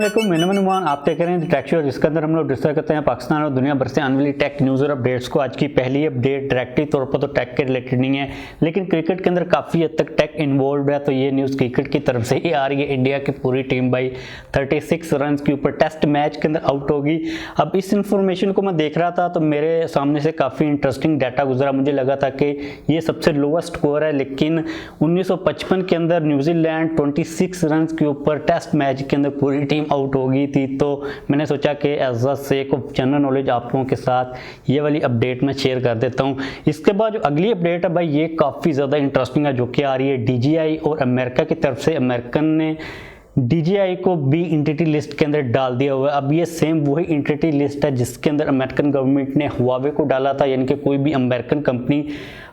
अस्सलामुअलैकुम, मैं नुमान। आप देख रहे हैं टेक शो, जिसके अंदर हम लोग डिस्कस करते हैं पाकिस्तान और दुनिया भर से आने वाली टेक न्यूज़ और अपडेट्स को। आज की पहली अपडेट डायरेक्टली तौर पर तो टेक के रिलेटेड नहीं है, लेकिन क्रिकेट के अंदर काफ़ी हद तक टेक इन्वॉल्व है। तो ये न्यूज़ क्रिकेट की तरफ से ही आ रही है। इंडिया की पूरी टीम भाई 36 रन के ऊपर टेस्ट मैच के अंदर आउट होगी। अब इस इंफॉर्मेशन को मैं देख रहा था तो मेरे सामने से काफ़ी इंटरेस्टिंग डाटा गुजरा। मुझे लगा था कि ये सबसे लोवेस्ट स्कोर है, लेकिन 1955 के अंदर न्यूजीलैंड 26 रन के ऊपर टेस्ट मैच के अंदर पूरी टीम आउट हो गई थी। तो मैंने सोचा कि as a sake of general knowledge आप लोगों के साथ ये वाली अपडेट मैं शेयर कर देता हूँ। इसके बाद जो अगली अपडेट है भाई, ये काफ़ी ज़्यादा इंटरेस्टिंग है, जो कि आ रही है DJI और अमेरिका की तरफ से। अमेरिकन ने DJI को भी एंटिटी लिस्ट के अंदर डाल दिया हुआ है। अब ये सेम वही एंटिटी लिस्ट है जिसके अंदर अमेरिकन गवर्नमेंट ने हुआवे को डाला था, यानी कि कोई भी अमेरिकन कंपनी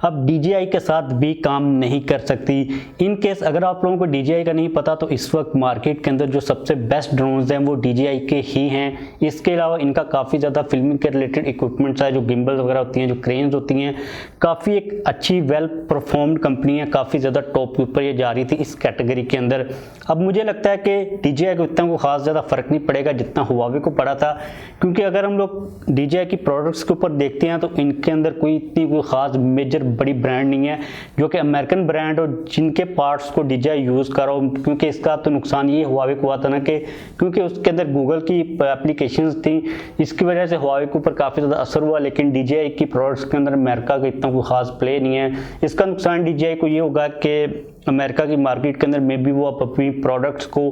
अब DJI के साथ भी काम नहीं कर सकती। इन केस अगर आप लोगों को DJI का नहीं पता, तो इस वक्त मार्केट के अंदर जो सबसे बेस्ट ड्रोन्स हैं वो DJI के ही हैं। इसके अलावा इनका काफ़ी ज़्यादा फिल्मिंग के रिलेटेड इक्विपमेंट्स है, जो गिम्बल्स वगैरह होती हैं, जो क्रेन्स होती हैं। काफ़ी एक अच्छी वेल परफॉर्म्ड कंपनी है, काफ़ी ज़्यादा टॉप के ऊपर ये जा रही थी इस कैटेगरी के अंदर। अब मुझे लगता है कि DJI को इतना खास ज़्यादा फर्क नहीं पड़ेगा जितना हुआवे को पड़ा था, क्योंकि अगर हम लोग DJI की प्रोडक्ट्स के ऊपर देखते हैं तो इनके अंदर कोई खास मेजर बड़ी ब्रांड नहीं है, जो कि अमेरिकन ब्रांड और जिनके पार्ट्स को DJI यूज़ करो। क्योंकि इसका तो नुकसान ये हुआवे को हुआ था ना कि क्योंकि उसके अंदर गूगल की एप्लीकेशंस थी, इसकी वजह से हुआवे के ऊपर काफ़ी ज़्यादा असर हुआ। लेकिन DJI की प्रोडक्ट्स के अंदर अमेरिका का इतना कोई खास प्ले नहीं है। इसका नुकसान DJI को ये होगा कि अमेरिका की मार्केट के अंदर में भी वो अपनी प्रोडक्ट्स को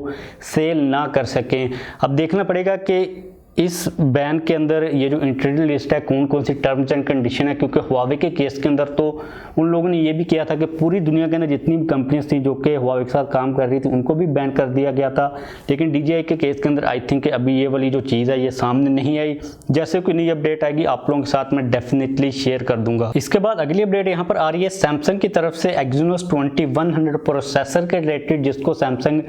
सेल ना कर सकें। अब देखना पड़ेगा कि इस बैन के अंदर ये जो एंटिटी लिस्ट है कौन कौन सी टर्म्स एंड कंडीशन है, क्योंकि हुआवे के केस के अंदर तो उन लोगों ने ये भी किया था कि पूरी दुनिया के अंदर जितनी भी कंपनीज थी जो कि हुआवे के साथ काम कर रही थी उनको भी बैन कर दिया गया था। लेकिन DJI के केस के अंदर आई थिंक अभी ये वाली जो चीज़ है ये सामने नहीं आई। जैसे कोई नई अपडेट आएगी आप लोगों के साथ मैं डेफिनेटली शेयर कर दूंगा। इसके बाद अगली अपडेट यहाँ पर आ रही है सैमसंग की तरफ से एक्जीनोस 2100 प्रोसेसर के रिलेटेड, जिसको सैमसंग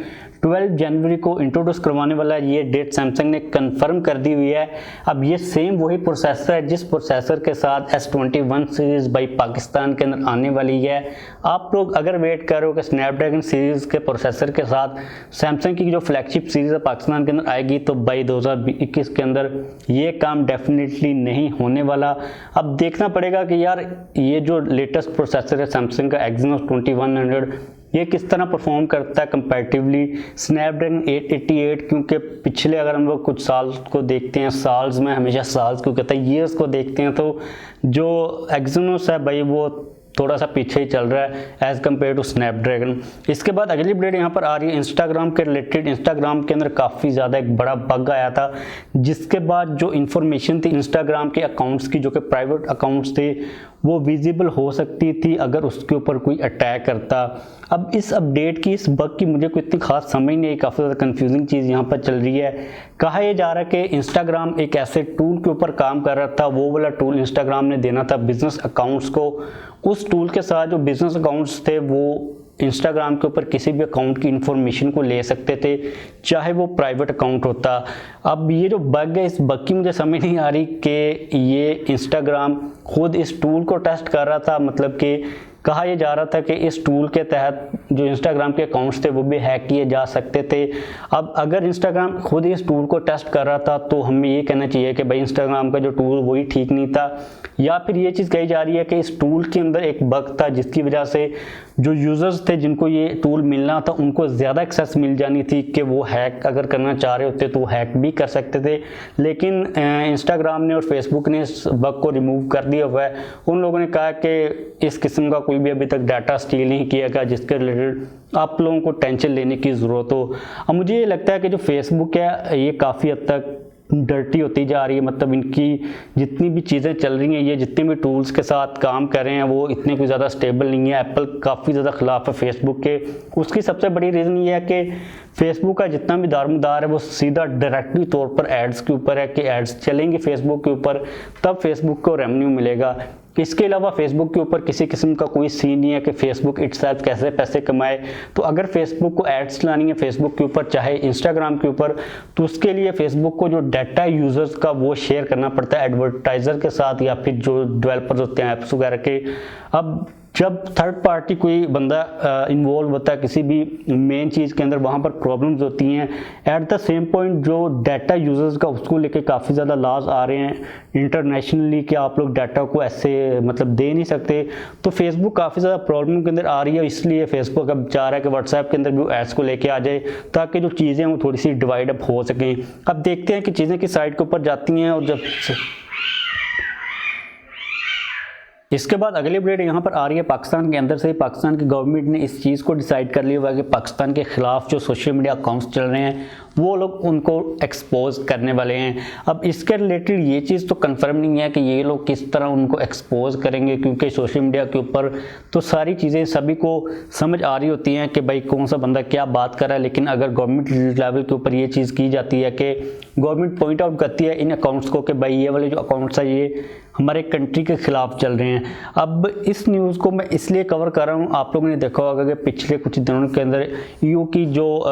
12 जनवरी को इंट्रोड्यूस करवाने वाला है। ये डेट सैमसंग ने कंफर्म कर दी हुई है। अब ये सेम वही प्रोसेसर है जिस प्रोसेसर के साथ S21 सीरीज बाई पाकिस्तान के अंदर आने वाली है। आप लोग अगर वेट कर रहे हो कि स्नैपड्रैगन सीरीज के प्रोसेसर के साथ सैमसंग की जो फ्लैगशिप सीरीज है पाकिस्तान के अंदर आएगी, तो बाई 2021 के अंदर ये काम डेफिनेटली नहीं होने वाला। अब देखना पड़ेगा कि यार ये जो लेटेस्ट प्रोसेसर है सैमसंग का एक्जीनोस 2100, ये किस तरह परफॉर्म करता है कंपैरेटिवली स्नैपड्रैगन 888। क्योंकि पिछले अगर हम लोग कुछ साल को देखते हैं, साल्स में हमेशा साल्स क्यों कहता है, ईयर्स को देखते हैं, तो जो एक्जीनोस है भाई वो थोड़ा सा पीछे ही चल रहा है एज़ कम्पेयर टू स्नैपड्रैगन। इसके बाद अगली अपडेट यहाँ पर आ रही है इंस्टाग्राम के रिलेटेड। इंस्टाग्राम के अंदर काफ़ी ज़्यादा एक बड़ा बग आया था, जिसके बाद जो इन्फॉर्मेशन थी इंस्टाग्राम के अकाउंट्स की, जो कि प्राइवेट अकाउंट्स थे, वो विजिबल हो सकती थी अगर उसके ऊपर कोई अटैक करता। अब इस अपडेट की, इस बग की मुझे कोई इतनी खास समझ नहीं आई, काफ़ी ज़्यादा कंफ्यूजिंग चीज़ यहाँ पर चल रही है। कहा यह जा रहा है कि इंस्टाग्राम एक ऐसे टूल के ऊपर काम कर रहा था, वो वाला टूल इंस्टाग्राम ने देना था बिजनेस अकाउंट्स को। उस टूल के साथ जो बिजनेस अकाउंट्स थे वो इंस्टाग्राम के ऊपर किसी भी अकाउंट की इंफॉर्मेशन को ले सकते थे, चाहे वो प्राइवेट अकाउंट होता। अब ये जो बग है, इस बग की मुझे समझ नहीं आ रही कि ये इंस्टाग्राम खुद इस टूल को टेस्ट कर रहा था, मतलब कि कहा यह जा रहा था कि इस टूल के तहत जो इंस्टाग्राम के अकाउंट्स थे वो भी हैक किए जा सकते थे। अब अगर इंस्टाग्राम खुद इस टूल को टेस्ट कर रहा था तो हमें ये कहना चाहिए कि भाई इंस्टाग्राम का जो टूल वही ठीक नहीं था, या फिर ये चीज़ कही जा रही है कि इस टूल के अंदर एक बग था जिसकी वजह से जो यूज़र्स थे जिनको ये टूल मिलना था उनको ज़्यादा एक्सेस मिल जानी थी कि वो हैक अगर करना चाह रहे होते तो वो हैक भी कर सकते थे। लेकिन इंस्टाग्राम ने और फेसबुक ने इस बग को रिमूव कर दिया हुआ है। उन लोगों ने कहा कि इस किस्म का कोई भी अभी तक डाटा स्टील नहीं किया गया जिसके रिलेटेड आप लोगों को टेंशन लेने की ज़रूरत हो। अब मुझे ये लगता है कि जो फेसबुक है ये काफ़ी हद तक डर्टी होती जा रही है, मतलब इनकी जितनी भी चीज़ें चल रही हैं, ये जितने भी टूल्स के साथ काम कर रहे हैं वो इतने कोई ज़्यादा स्टेबल नहीं है। एप्पल काफ़ी ज़्यादा खिलाफ है फेसबुक के। उसकी सबसे बड़ी रीज़न ये है कि फेसबुक का जितना भी दारोमदार है वो सीधा डायरेक्टली तौर पर एड्स के ऊपर है कि एड्स चलेंगे फेसबुक के ऊपर, तब फेसबुक को रेवेन्यू मिलेगा। इसके अलावा फेसबुक के ऊपर किसी किस्म का कोई सीन नहीं है कि फेसबुक इटसेल्फ कैसे पैसे कमाए। तो अगर फेसबुक को एड्स लानी है फेसबुक के ऊपर चाहे इंस्टाग्राम के ऊपर, तो उसके लिए फेसबुक को जो डाटा यूजर्स का वो शेयर करना पड़ता है एडवर्टाइजर के साथ या फिर जो डेवलपर्स होते हैं ऐप्स वगैरह के। अब जब थर्ड पार्टी कोई बंदा इन्वॉल्व होता है किसी भी मेन चीज़ के अंदर, वहाँ पर प्रॉब्लम्स होती हैं। एट द सेम पॉइंट जो डाटा यूजर्स का उसको लेके काफ़ी ज़्यादा लॉज आ रहे हैं इंटरनेशनली कि आप लोग डाटा को ऐसे मतलब दे नहीं सकते। तो फेसबुक काफ़ी ज़्यादा प्रॉब्लम के अंदर आ रही है, इसलिए फेसबुक अब चाह रहा है कि व्हाट्सएप के अंदर भी एड्स को लेके आ जाए ताकि जो चीज़ें वो थोड़ी सी डिवाइड अप हो सकें। अब देखते हैं कि चीज़ें किस साइड के ऊपर जाती हैं। और जब इसके बाद अगली अपडेट यहाँ पर आ रही है पाकिस्तान के अंदर से। पाकिस्तान की गवर्नमेंट ने इस चीज़ को डिसाइड कर लिया हुआ है कि पाकिस्तान के खिलाफ जो सोशल मीडिया अकाउंट्स चल रहे हैं वो लोग उनको एक्सपोज करने वाले हैं। अब इसके रिलेटेड ये चीज़ तो कंफर्म नहीं है कि ये लोग किस तरह उनको एक्सपोज करेंगे, क्योंकि सोशल मीडिया के ऊपर तो सारी चीज़ें सभी को समझ आ रही होती हैं कि भाई कौन सा बंदा क्या बात कर रहा है। लेकिन अगर गवर्नमेंट लेवल के ऊपर ये चीज़ की जाती है कि गवर्नमेंट पॉइंट आउट करती है इन अकाउंट्स को कि भाई ये वाले जो अकाउंट्स है ये हमारे कंट्री के खिलाफ चल रहे हैं। अब इस न्यूज़ को मैं इसलिए कवर कर रहा हूँ, आप लोगों ने देखा होगा कि पिछले कुछ दिनों के अंदर ईयू की जो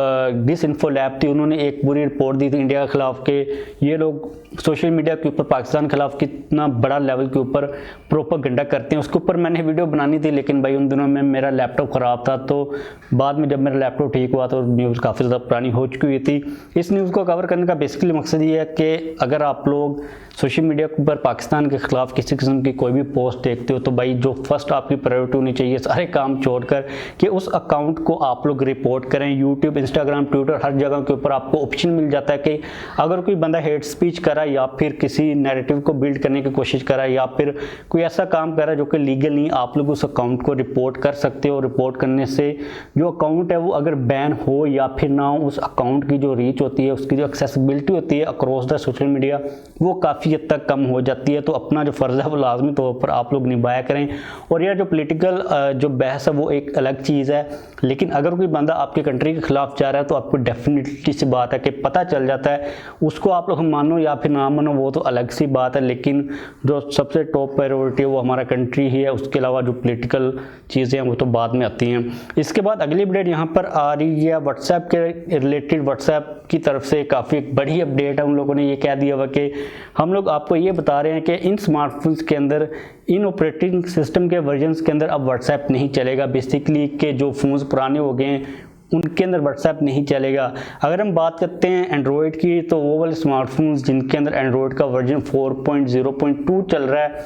डिसइंफो लैब थी उन्होंने एक बुरी रिपोर्ट दी थी इंडिया के खिलाफ के ये लोग सोशल मीडिया के ऊपर पाकिस्तान के खिलाफ कितना बड़ा लेवल के ऊपर प्रोपेगेंडा करते हैं। उसके ऊपर मैंने वीडियो बनानी थी, लेकिन भाई उन दिनों में मेरा लैपटॉप ख़राब था, तो बाद में जब मेरा लैपटॉप ठीक हुआ तो न्यूज़ काफ़ी ज़्यादा पुरानी हो चुकी हुई थी। इस न्यूज़ को कवर करने का बेसिकली मकसद ये है कि अगर आप लोग सोशल मीडिया के ऊपर पाकिस्तान के खिलाफ किसी किस्म की कोई भी पोस्ट देखते हो तो भाई जो फर्स्ट आपकी प्रायोरिटी होनी चाहिए सारे काम छोड़कर कि उस अकाउंट को आप लोग रिपोर्ट करें। यूट्यूब, इंस्टाग्राम, ट्विटर, हर जगह के ऊपर आपको ऑप्शन मिल जाता है कि अगर कोई बंदा हेट स्पीच कर रहा है या फिर किसी नैरेटिव को बिल्ड करने की कोशिश कर रहा है या फिर कोई ऐसा काम कर रहा है जो कि लीगल नहीं, आप लोग उस अकाउंट को रिपोर्ट कर सकते हो। रिपोर्ट करने से जो अकाउंट है वो अगर बैन हो या फिर ना हो, उस अकाउंट की जो रीच होती है, उसकी जो एक्सेसिबिलिटी होती है अक्रॉस द सोशल मीडिया वो काफ़ी हद तक कम हो जाती है। तो अपना जो फ़र्ज़ है वो लाजमी तौर पर आप लोग निभाया करें। और यह जो पॉलिटिकल जो बहस है वो एक अलग चीज़ है, लेकिन अगर कोई बंदा आपकी कंट्री के खिलाफ जा रहा है तो आपको डेफिनेटली सी बात है कि पता चल जाता है। उसको आप लोग मानो या फिर ना मानो वो तो अलग सी बात है, लेकिन जो सबसे टॉप प्रायोरिटी है वो हमारा कंट्री ही है। उसके अलावा जो पॉलिटिकल चीज़ें हैं वो तो बाद में आती हैं। इसके बाद अगली अपडेट यहाँ पर आ रही है व्हाट्सएप के रिलेटेड। व्हाट्सएप की तरफ से काफ़ी बड़ी अपडेट है, उन लोगों ने ये कह दिया हुआ कि हम लोग आपको ये बता रहे हैं कि इन स्मार्टफोन्स के अंदर इन ऑपरेटिंग सिस्टम के वर्जन्स के अंदर अब व्हाट्सएप नहीं चलेगा। बेसिकली के जो फ़ोन्स पुराने हो गए हैं उनके अंदर व्हाट्सएप नहीं चलेगा। अगर हम बात करते हैं एंड्रॉयड की तो वो वाले स्मार्टफोन्स जिनके अंदर एंड्रॉयड का वर्जन 4.0.2 चल रहा है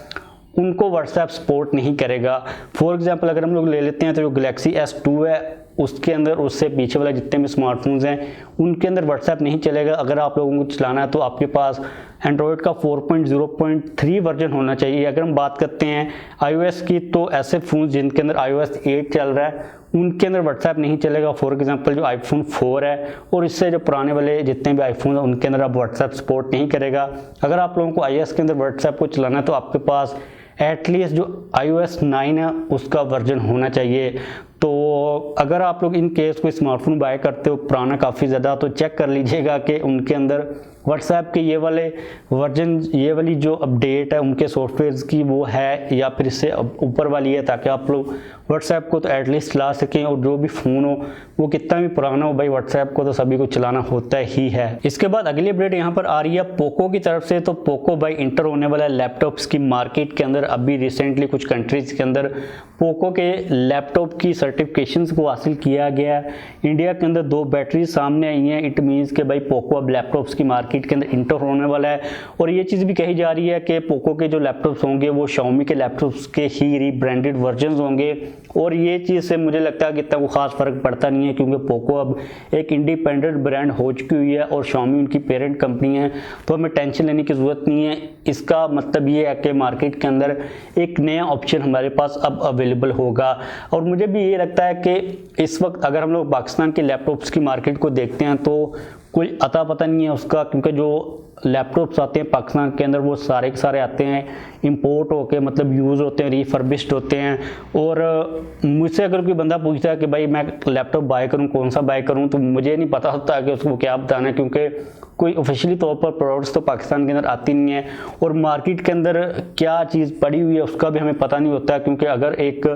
उनको व्हाट्सएप सपोर्ट नहीं करेगा। फॉर एग्जांपल अगर हम लोग ले लेते हैं तो जो गैलेक्सी S2 है उसके अंदर उससे पीछे वाले जितने भी स्मार्टफोन्स हैं उनके अंदर व्हाट्सएप नहीं चलेगा। अगर आप लोगों को चलाना है तो आपके पास एंड्रॉयड का 4.0.3 वर्जन होना चाहिए। अगर हम बात करते हैं iOS की तो ऐसे फ़ोन जिनके अंदर iOS 8 चल रहा है उनके अंदर व्हाट्सएप नहीं चलेगा। फॉर एग्जांपल जो iPhone 4 है और इससे जो पुराने वाले जितने भी आईफोन हैं उनके अंदर अब व्हाट्सएप सपोर्ट नहीं करेगा। अगर आप लोगों को iOS के अंदर व्हाट्सएप को चलाना है तो आपके पास एटलीस्ट जो iOS 9 है उसका वर्जन होना चाहिए। तो अगर आप लोग इन केस कोई स्मार्टफोन बाय करते हो पुराना काफ़ी ज़्यादा तो चेक कर लीजिएगा कि उनके अंदर व्हाट्सएप के ये वाले वर्जन, ये वाली जो अपडेट है उनके सॉफ्टवेयर्स की वो है या फिर इससे ऊपर वाली है, ताकि आप लोग व्हाट्सएप को तो एटलीस्ट चला सकें। और जो भी फ़ोन हो वो कितना भी पुराना हो भाई व्हाट्सएप को तो सभी को चलाना होता ही है। इसके बाद अगली अपडेट यहाँ पर आ रही है पोको की तरफ से। तो पोको भाई इंटर होने वाला है लैपटॉप्स की मार्केट के अंदर। अभी रिसेंटली कुछ कंट्रीज़ के अंदर पोको के लैपटॉप की सर्टिफिकेशंस को हासिल किया गया है। इंडिया के अंदर 2 बैटरी सामने आई हैं। इट मीन्स कि भाई पोको अब लैपटॉप्स की मार्केट के अंदर इंटर होने वाला है। और ये चीज़ भी कही जा रही है कि पोको के जो लैपटॉप्स होंगे वो शाओमी के लैपटॉप्स के ही रीब्रांडेड वर्जन्स होंगे। और ये चीज़ से मुझे लगता है कि इतना कोई खास फ़र्क पड़ता नहीं है, क्योंकि पोको अब एक इंडिपेंडेंट ब्रांड हो चुकी हुई है और शाओमी उनकी पेरेंट कंपनी है, तो हमें टेंशन लेने की ज़रूरत नहीं है। इसका मतलब ये है कि मार्केट के अंदर एक नया ऑप्शन हमारे पास अब अवेलेबल होगा। और मुझे भी ये लगता है कि इस वक्त अगर हम लोग पाकिस्तान के लैपटॉप्स की मार्केट को देखते हैं तो कोई अता पता नहीं है उसका, क्योंकि जो लैपटॉप्स आते हैं पाकिस्तान के अंदर वो सारे के सारे आते हैं इंपोर्ट होके, मतलब यूज़ होते हैं, रिफर्बिश्ड होते हैं। और मुझसे अगर कोई बंदा पूछता है कि भाई मैं लैपटॉप बाय करूं, कौन सा बाय करूं, तो मुझे नहीं पता होता कि उसको क्या बताना है, क्योंकि कोई ऑफिशियली तौर पर प्रोडक्ट्स तो पाकिस्तान के अंदर आती नहीं है, और मार्केट के अंदर क्या चीज़ पड़ी हुई है उसका भी हमें पता नहीं होता, क्योंकि अगर एक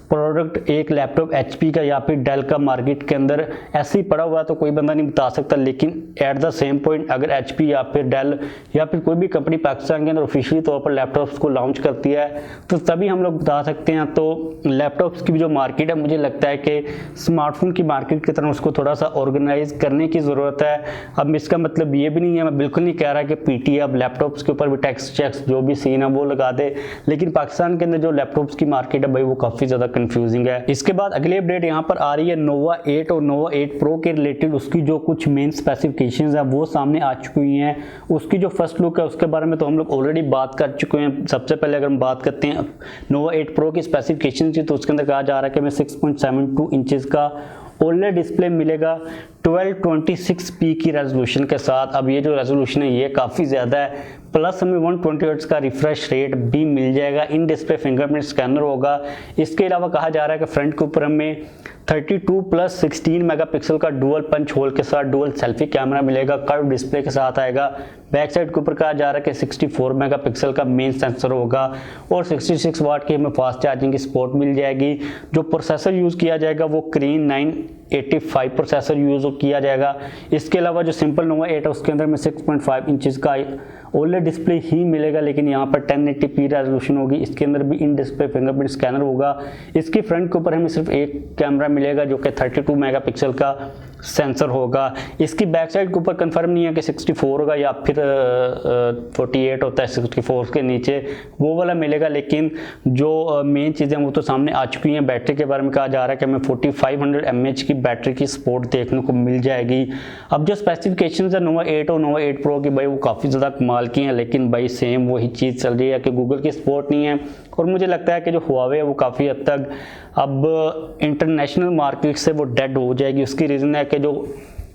प्रोडक्ट, एक लैपटॉप HP का या फिर डेल का मार्केट के अंदर ऐसे ही पड़ा हुआ है तो कोई बंदा नहीं बता सकता। लेकिन एट द सेम पॉइंट अगर HP या फिर डेल या फिर कोई भी कंपनी पाकिस्तान के अंदर ऑफिशियली तौर पर लैपटॉप्स को लॉन्च करती है तो तभी हम लोग बता सकते हैं। तो लैपटॉप्स की भी जो मार्केट है, मुझे लगता है कि स्मार्टफोन की मार्केट की तरह उसको थोड़ा सा ऑर्गेनाइज करने की ज़रूरत है। अब इसका मतलब ये भी नहीं है, मैं बिल्कुल नहीं कह रहा कि PT अब लैपटॉप्स के ऊपर भी टैक्स चेक्स जो भी सीन है वो लगा दे, लेकिन पाकिस्तान के अंदर जो लैपटॉप्स की मार्केट है भाई वो काफ़ी ज़्यादा कंफ्यूजिंग है। इसके बाद अगली अपडेट यहाँ पर आ रही है नोवा 8 और नोवा 8 प्रो के रिलेटेड। उसकी जो कुछ मेन स्पेसिफिकेशंस है वो सामने आ चुकी हैं। उसकी जो फर्स्ट लुक है उसके बारे में तो हम लोग ऑलरेडी बात कर चुके हैं। सबसे पहले अगर हम बात करते हैं नोवा 8 प्रो की स्पेसिफिकेशन की, तो उसके अंदर कहा जा रहा है कि हमें 6.72 इंचेस का OLED डिस्प्ले मिलेगा 1226p की रेजोल्यूशन के साथ। अब ये जो रेजोल्यूशन है ये काफ़ी ज़्यादा है, प्लस हमें 120 हर्ट्ज का रिफ्रेश रेट भी मिल जाएगा। इन डिस्प्ले फिंगरप्रिंट स्कैनर होगा। इसके अलावा कहा जा रहा है कि फ्रंट के ऊपर हमें 32+16 मेगापिक्सल का डुअल पंच होल के साथ डुअल सेल्फी कैमरा मिलेगा, कर्व डिस्प्ले के साथ आएगा। बैक साइड के ऊपर कहा जा रहा है कि 64 मेगापिक्सल का मेन सेंसर होगा और 66 वाट की हमें फास्ट चार्जिंग की सपोर्ट मिल जाएगी। जो प्रोसेसर यूज़ किया जाएगा वो Kirin 985 प्रोसेसर यूज़ किया जाएगा। इसके अलावा जो सिंपल नोवा 8 है उसके अंदर में 6.5 इंचेस का OLED डिस्प्ले ही मिलेगा, लेकिन यहाँ पर 1080p रेजोल्यूशन होगी। इसके अंदर भी इन डिस्प्ले फिंगरप्रिंट स्कैनर होगा। इसकी फ्रंट के ऊपर हमें सिर्फ एक कैमरा मिलेगा जो कि 32 मेगापिक्सल का सेंसर होगा। इसकी बैक साइड के ऊपर कंफर्म नहीं है कि 64 होगा या फिर 48 होता है 64 के नीचे, वो वाला मिलेगा। लेकिन जो मेन चीज़ें वो तो सामने आ चुकी हैं। बैटरी के बारे में कहा जा रहा है कि हमें 4500 mAh की बैटरी की सपोर्ट देखने को मिल जाएगी। अब जो स्पेसिफिकेशंस है नोवा 8 और नोवा 8 प्रो की भाई वो काफ़ी ज़्यादा कमाल की हैं, लेकिन भाई सेम वही चीज़ चल रही है कि गूगल की सपोर्ट नहीं है। और मुझे लगता है कि जो हुआवे है वो काफ़ी हद तक अब इंटरनेशनल मार्केट से वो डेड हो जाएगी। उसकी रीज़न है कि जो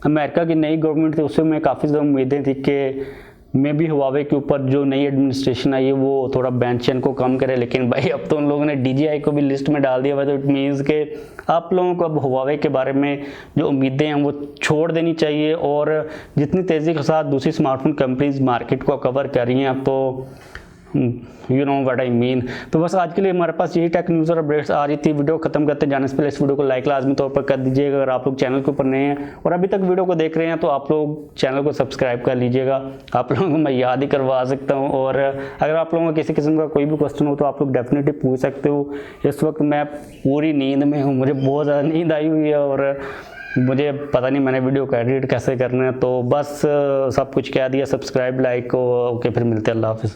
अमेरिका की नई गवर्नमेंट थी उसमें काफ़ी ज़्यादा उम्मीदें थी कि मैं भी हुआवे के ऊपर जो नई एडमिनिस्ट्रेशन आई है वो थोड़ा बैन चैन को कम करे, लेकिन भाई अब तो उन लोगों ने DJI को भी लिस्ट में डाल दिया हुआ। तो इट मीन्स के आप लोगों को अब हुआवे के बारे में जो उम्मीदें हैं वो छोड़ देनी चाहिए, और जितनी तेज़ी के साथ दूसरी स्मार्टफोन कंपनीज मार्केट को कवर कर रही हैं तो you know what I mean. तो बस आज के लिए हमारे पास यही टेक न्यूज़ और अपडेट्स आ रही थी। वीडियो खत्म करते जाने से पहले इस वीडियो को लाइक लाजमी तौर पर कर दीजिएगा। अगर आप लोग चैनल के ऊपर नए हैं और अभी तक वीडियो को देख रहे हैं तो आप लोग चैनल को सब्सक्राइब कर लीजिएगा। आप लोगों को मैं याद ही करवा सकता हूँ, और अगर आप लोगों को किसी किस्म का कोई भी क्वेश्चन हो तो आप लोग डेफिनेटली पूछ सकते हो। इस वक्त मैं पूरी नींद में हूँ, मुझे बहुत ज़्यादा नींद आई हुई है और मुझे पता नहीं मैंने वीडियो को एडिट कैसे करना है। तो बस सब कुछ कह दिया। सब्सक्राइब, लाइक, ओके, फिर मिलते हैं। अल्लाह हाफिज़।